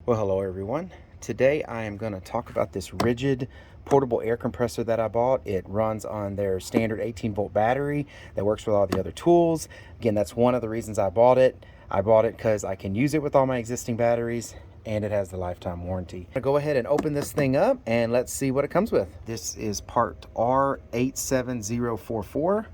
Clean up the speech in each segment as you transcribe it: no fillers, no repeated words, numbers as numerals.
Well, hello everyone. Today I am going to talk about this Ridgid portable air compressor that I bought. It runs on their standard 18-volt battery that works with all the other tools. Again, that's one of the reasons I bought it. I bought it because I can use it with all my existing batteries and it has the lifetime warranty. I'm gonna go ahead and open this thing up and let's see what it comes with. This is part R87044.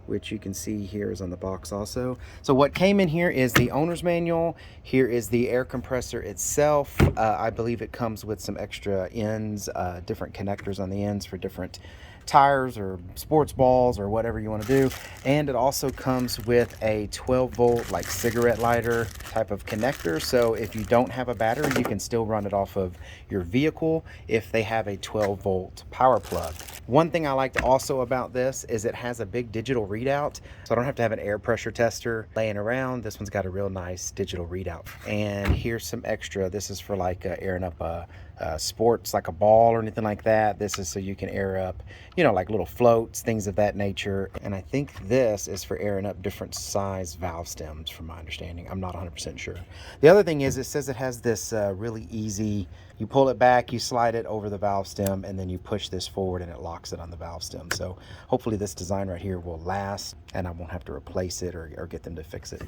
Which you can see here is on the box also. So what came in here is the owner's manual. Here is the air compressor itself. I believe it comes with some extra ends, different connectors on the ends for different tires or sports balls or whatever you want to do. And it also comes with a 12-volt like cigarette lighter type of connector. So if you don't have a battery, you can still run it off of your vehicle if they have a 12-volt power plug. One thing I liked also about this is it has a big digital readout, so I don't have to have an air pressure tester laying around. This one's got a real nice digital readout. And here's some extra. This is for like airing up sports, like a ball or anything like that. This is so you can air up, you know, like little floats, things of that nature. And I think this is for airing up different size valve stems, from my understanding. I'm not 100% sure. The other thing is it says it has this really easy, you pull it back, you slide it over the valve stem, and then you push this forward and it locks it on the valve stem. So hopefully this design right here will last and I won't have to replace it or get them to fix it.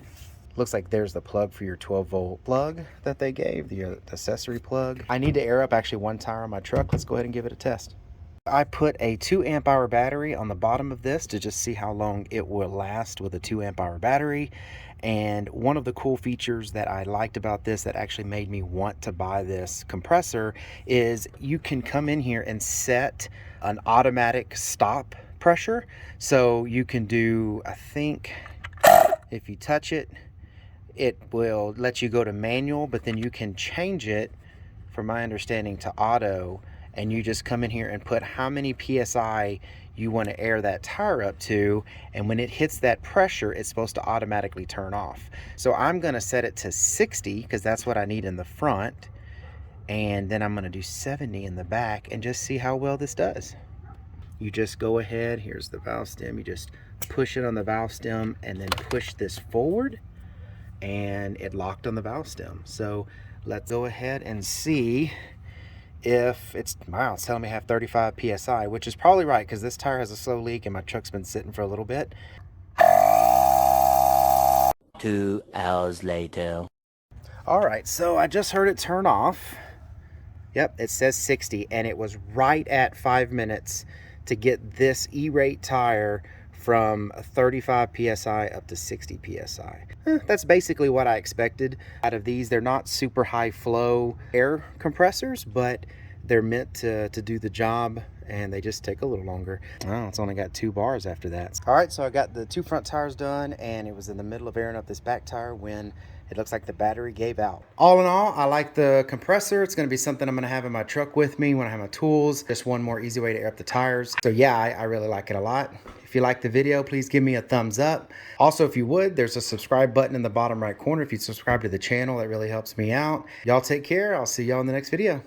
Looks like there's the plug for your 12-volt plug that they gave, the accessory plug. I need to air up actually one tire on my truck. Let's go ahead and give it a test. I put a 2 amp hour battery on the bottom of this to just see how long it will last with a 2 amp hour battery. And one of the cool features that I liked about this that actually made me want to buy this compressor is you can come in here and set an automatic stop pressure. So you can do, I think if you touch it, it will let you go to manual, but then you can change it, from my understanding, to auto, and you just come in here and put how many PSI you want to air that tire up to, and when it hits that pressure, it's supposed to automatically turn off. So I'm going to set it to 60 because that's what I need in the front, and then I'm going to do 70 in the back and just see how well this does. You just go ahead, here's the valve stem, you just push it on the valve stem and then push this forward, and it locked on the valve stem. So let's go ahead and see if it's, wow, it's telling me I have 35 PSI, which is probably right because this tire has a slow leak and my truck's been sitting for a little bit. 2 hours later. All right, so I just heard it turn off. Yep, it says 60, and it was right at 5 minutes to get this E-rate tire from 35 PSI up to 60 PSI. That's basically what I expected out of these. They're not super high flow air compressors, but they're meant to do the job, and they just take a little longer. Oh, it's only got 2 bars after that. All right, so I got the 2 front tires done, and it was in the middle of airing up this back tire when it looks like the battery gave out. All in all, I like the compressor. It's gonna be something I'm gonna have in my truck with me when I have my tools. Just one more easy way to air up the tires. So yeah, I really like it a lot. If you like the video, please give me a thumbs up. Also, if you would, there's a subscribe button in the bottom right corner. If you subscribe to the channel, that really helps me out. Y'all take care. I'll see y'all in the next video.